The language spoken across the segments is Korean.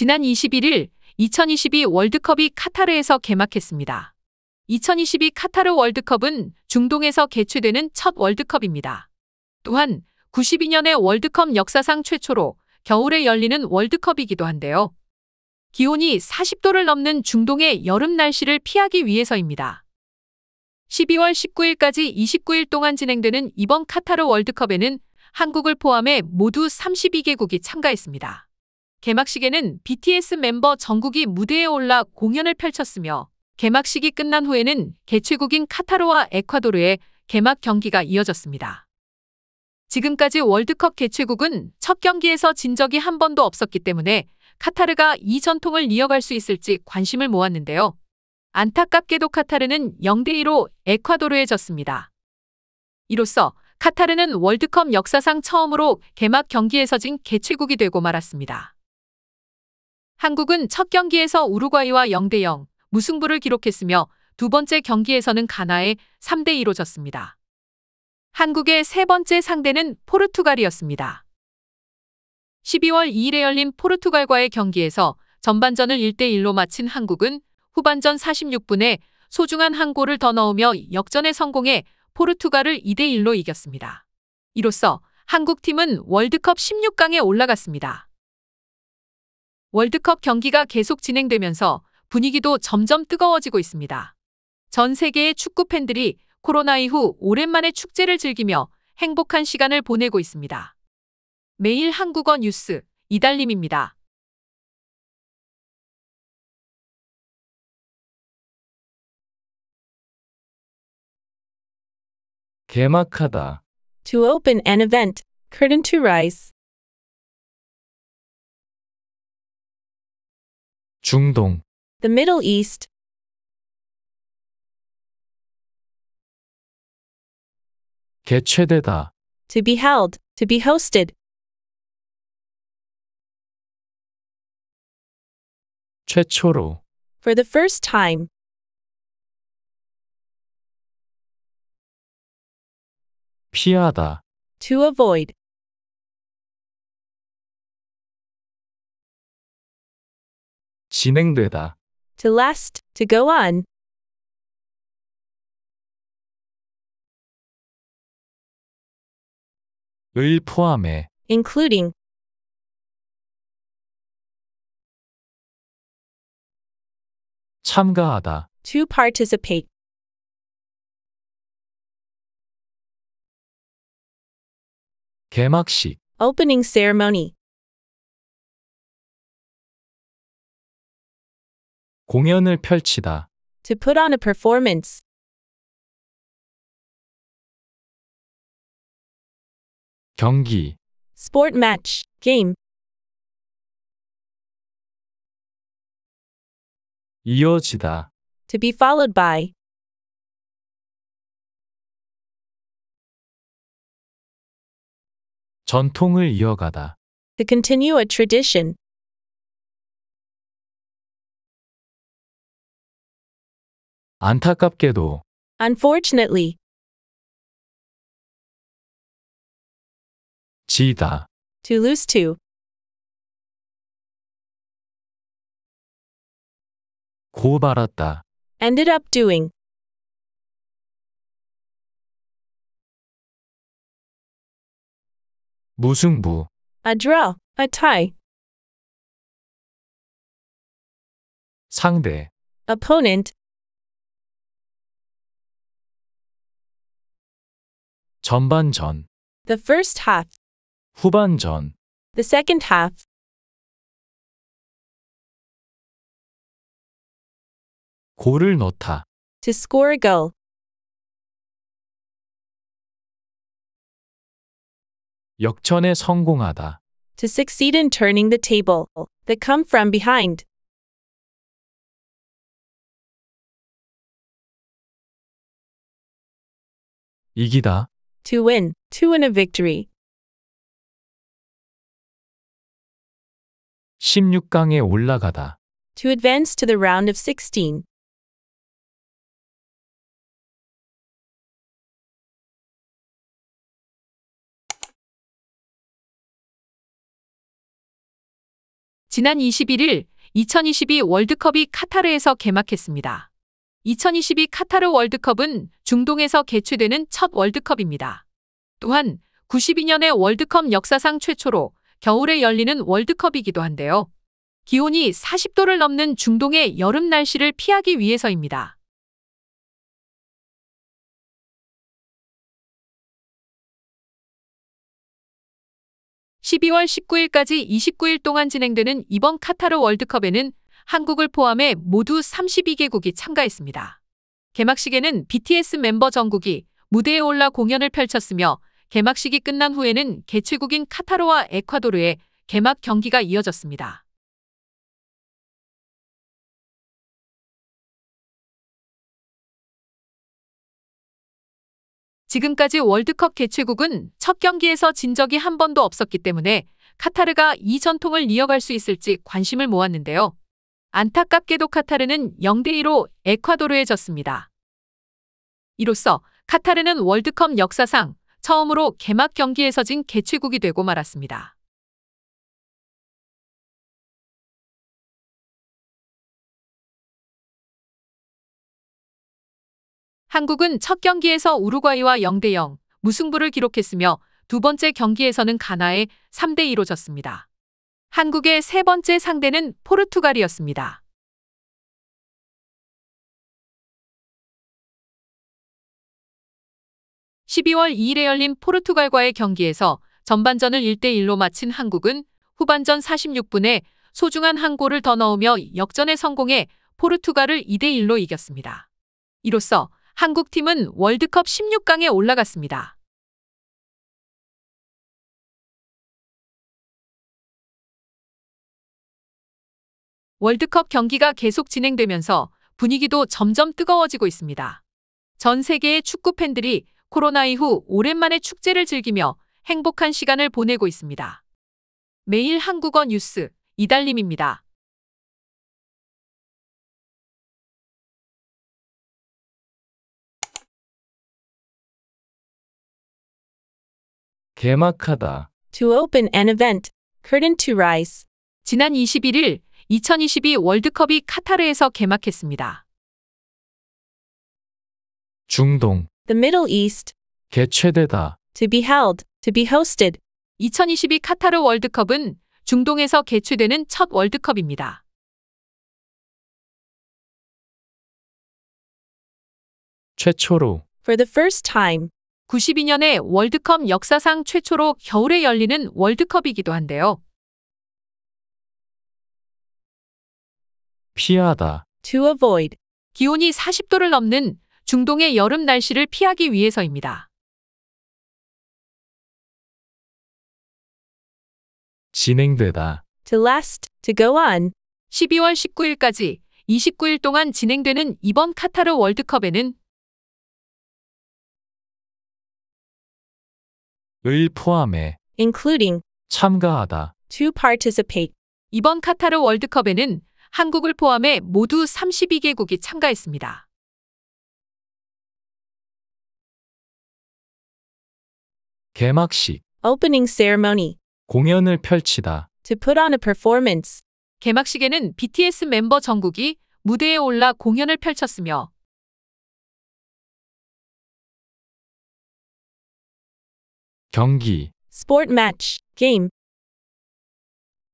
지난 21일 2022 월드컵이 카타르에서 개막했습니다. 2022 카타르 월드컵은 중동에서 개최되는 첫 월드컵입니다. 또한 92년의 월드컵 역사상 최초로 겨울에 열리는 월드컵이기도 한데요. 기온이 40도를 넘는 중동의 여름 날씨를 피하기 위해서입니다. 12월 19일까지 29일 동안 진행되는 이번 카타르 월드컵에는 한국을 포함해 모두 32개국이 참가했습니다. 개막식에는 BTS 멤버 정국이 무대에 올라 공연을 펼쳤으며 개막식이 끝난 후에는 개최국인 카타르와 에콰도르의 개막 경기가 이어졌습니다. 지금까지 월드컵 개최국은 첫 경기에서 진 적이 한 번도 없었기 때문에 카타르가 이 전통을 이어갈 수 있을지 관심을 모았는데요. 안타깝게도 카타르는 0대2로 에콰도르에 졌습니다. 이로써 카타르는 월드컵 역사상 처음으로 개막 경기에서 진 개최국이 되고 말았습니다. 한국은 첫 경기에서 우루과이와 0대0 무승부를 기록했으며 두 번째 경기에서는 가나에 3대2로 졌습니다. 한국의 세 번째 상대는 포르투갈이었습니다. 12월 2일에 열린 포르투갈과의 경기에서 전반전을 1대1로 마친 한국은 후반전 46분에 소중한 한 골을 더 넣으며 역전에 성공해 포르투갈을 2대1로 이겼습니다. 이로써 한국팀은 월드컵 16강에 올라갔습니다. 월드컵 경기가 계속 진행되면서 분위기도 점점 뜨거워지고 있습니다. 전 세계의 축구 팬들이 코로나 이후 오랜만에 축제를 즐기며 행복한 시간을 보내고 있습니다. 매일 한국어 뉴스 이달림입니다. 개막하다. To open an event, curtain to rise. 중동. The Middle East. 개최되다. To be held, to be hosted. 최초로. For the first time. 피하다. To avoid. 진행되다. To last, to go on. 을 포함해. Including. 참가하다. To participate. 개막식. Opening ceremony. 공연을 펼치다. To put on a performance. 경기. Sport match, game. 이어지다. To be followed by. 전통을 이어가다. To continue a tradition. 안타깝게도. Unfortunately. 지다. To lose to. 고발았다. Ended up doing. 무승부. A draw, a tie. 상대. Opponent. 전반전. The first half. 후반전. The second half. 골을 넣다. To score a goal. 역전에 성공하다. To succeed in turning the table. That come from behind. 이기다. To win, to win a victory. 16강에 올라가다. To advance to the round of 16. 지난 21일 2022 월드컵이 카타르에서 개막했습니다. 2022 카타르 월드컵은 중동에서 개최되는 첫 월드컵입니다. 또한 92년의 월드컵 역사상 최초로 겨울에 열리는 월드컵이기도 한데요. 기온이 40도를 넘는 중동의 여름 날씨를 피하기 위해서입니다. 12월 19일까지 29일 동안 진행되는 이번 카타르 월드컵에는 한국을 포함해 모두 32개국이 참가했습니다. 개막식에는 BTS 멤버 정국이 무대에 올라 공연을 펼쳤으며 개막식이 끝난 후에는 개최국인 카타르와 에콰도르의 개막 경기가 이어졌습니다. 지금까지 월드컵 개최국은 첫 경기에서 진 적이 한 번도 없었기 때문에 카타르가 이 전통을 이어갈 수 있을지 관심을 모았는데요. 안타깝게도 카타르는 0대2로 에콰도르에 졌습니다. 이로써 카타르는 월드컵 역사상 처음으로 개막 경기에서 진 개최국이 되고 말았습니다. 한국은 첫 경기에서 우루과이와 0대0 무승부를 기록했으며 두 번째 경기에서는 가나에 3대2로 졌습니다. 한국의 세 번째 상대는 포르투갈이었습니다. (12월 2일에) 열린 포르투갈과의 경기에서 전반전을 1대1로 마친 한국은 후반전 46분에 소중한 한 골을 더 넣으며 역전에 성공해 포르투갈을 2대1로 이겼습니다. 이로써 한국팀은 월드컵 16강에 올라갔습니다. 월드컵 경기가 계속 진행되면서 분위기도 점점 뜨거워지고 있습니다. 전 세계의 축구 팬들이 코로나 이후 오랜만에 축제를 즐기며 행복한 시간을 보내고 있습니다. 매일 한국어 뉴스 이달림입니다. 개막하다. To open an event. Curtain to rise. 지난 21일 2022 월드컵이 카타르에서 개막했습니다. 중동. The Middle East. 개최되다. To be held. To be hosted. 2022 카타르 월드컵은 중동에서 개최되는 첫 월드컵입니다. 최초로. For the first time. 92년의 월드컵 역사상 최초로 겨울에 열리는 월드컵이기도 한데요. 피하다. To avoid. 기온이 40도를 넘는 중동의 여름 날씨를 피하기 위해서입니다. 진행되다. To last. To go on. 12월 19일까지 29일 동안 진행되는 이번 카타르 월드컵에는 을 포함해 Including. 참가하다. To participate. 이번 카타르 월드컵에는 한국을 포함해 모두 32개국이 참가했습니다. 개막식. Opening ceremony. 공연을 펼치다. To put on a performance. 개막식에는 BTS 멤버 정국이 무대에 올라 공연을 펼쳤으며 경기. Sport match. Game.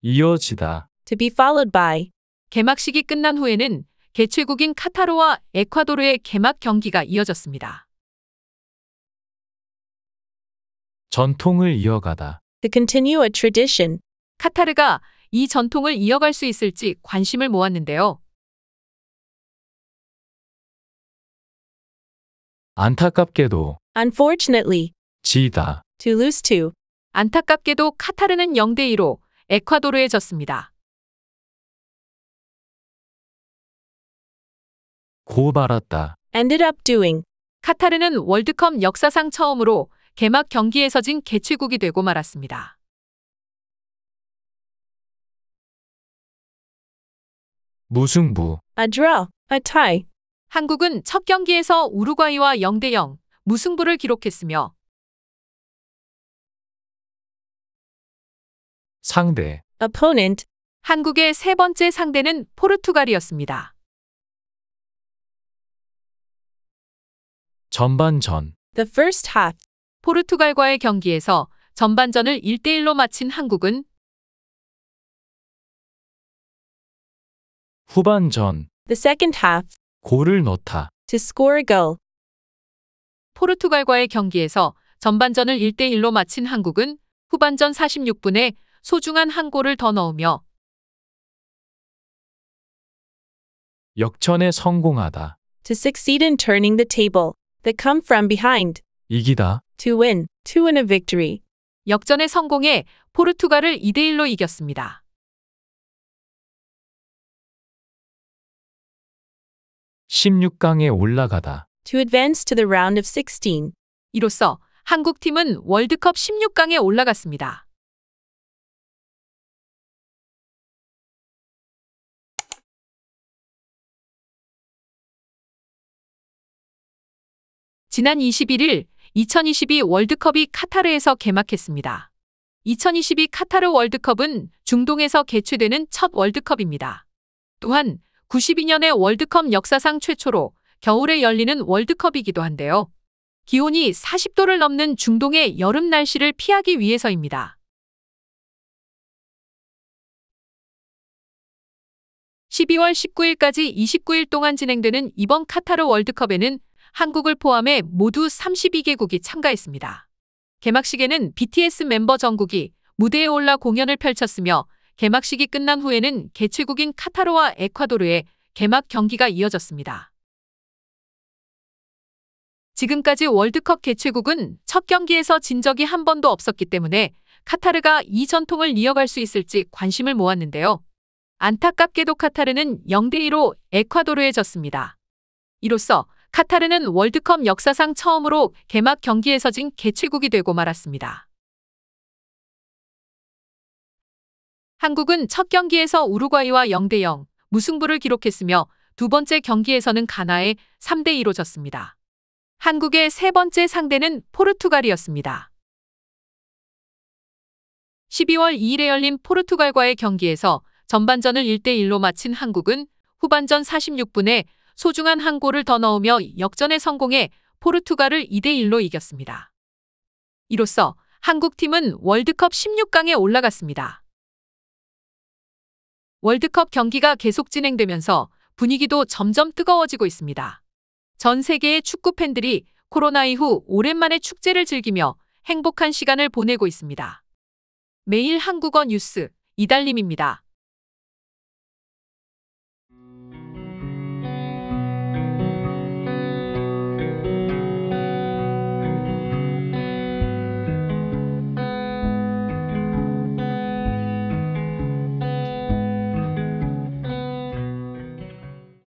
이어지다. To be followed by. 개막식이 끝난 후에는 개최국인 카타르와 에콰도르의 개막 경기가 이어졌습니다. 전통을 이어가다. To continue a tradition. 카타르가 이 전통을 이어갈 수 있을지 관심을 모았는데요. 안타깝게도 Unfortunately. 지다. To lose to. 안타깝게도 카타르는 0대2로 에콰도르에 졌습니다. 고발았다. Ended up doing. 카타르는 월드컵 역사상 처음으로 개막 경기에서 진 개최국이 되고 말았습니다. 무승부. A draw. A tie. 한국은 첫 경기에서 우루과이와 0대0 무승부를 기록했으며 상대. Opponent. 한국의 세 번째 상대는 포르투갈이었습니다. 전반전. The first half. 포르투갈과의 경기에서 전반전을 1대1로 마친 한국은 후반전. The second half. 골을 넣다. To score a goal. 포르투갈과의 경기에서 전반전을 1대1로 마친 한국은 후반전 46분에 소중한 한 골을 더 넣으며 역전에 성공하다. To succeed in turning the table. That come from behind. 이기다. To win. To win a victory. 역전에 성공해 포르투갈을 2대1로 이겼습니다. 16강에 올라가다. To advance to the round of 16. 이로써 한국팀은 월드컵 16강에 올라갔습니다. 지난 21일 2022 월드컵이 카타르에서 개막했습니다. 2022 카타르 월드컵은 중동에서 개최되는 첫 월드컵입니다. 또한 92년의 월드컵 역사상 최초로 겨울에 열리는 월드컵이기도 한데요. 기온이 40도를 넘는 중동의 여름 날씨를 피하기 위해서입니다. 12월 19일까지 29일 동안 진행되는 이번 카타르 월드컵에는 한국을 포함해 모두 32개국이 참가했습니다. 개막식에는 BTS 멤버 정국이 무대에 올라 공연을 펼쳤으며 개막식이 끝난 후에는 개최국인 카타르와 에콰도르의 개막 경기가 이어졌습니다. 지금까지 월드컵 개최국은 첫 경기에서 진 적이 한 번도 없었기 때문에 카타르가 이 전통을 이어갈 수 있을지 관심을 모았는데요. 안타깝게도 카타르는 0대2로 에콰도르에 졌습니다. 이로써 카타르는 월드컵 역사상 처음으로 개막 경기에서 진 개최국이 되고 말았습니다. 한국은 첫 경기에서 우루과이와 0대0 무승부를 기록했으며 두 번째 경기에서는 가나에 3대2로 졌습니다. 한국의 세 번째 상대는 포르투갈이었습니다. 12월 2일에 열린 포르투갈과의 경기에서 전반전을 1대1로 마친 한국은 후반전 46분에 소중한 한 골을 더 넣으며 역전에 성공해 포르투갈을 2대1로 이겼습니다. 이로써 한국팀은 월드컵 16강에 올라갔습니다. 월드컵 경기가 계속 진행되면서 분위기도 점점 뜨거워지고 있습니다. 전 세계의 축구 팬들이 코로나 이후 오랜만에 축제를 즐기며 행복한 시간을 보내고 있습니다. 매일 한국어 뉴스 이달림입니다.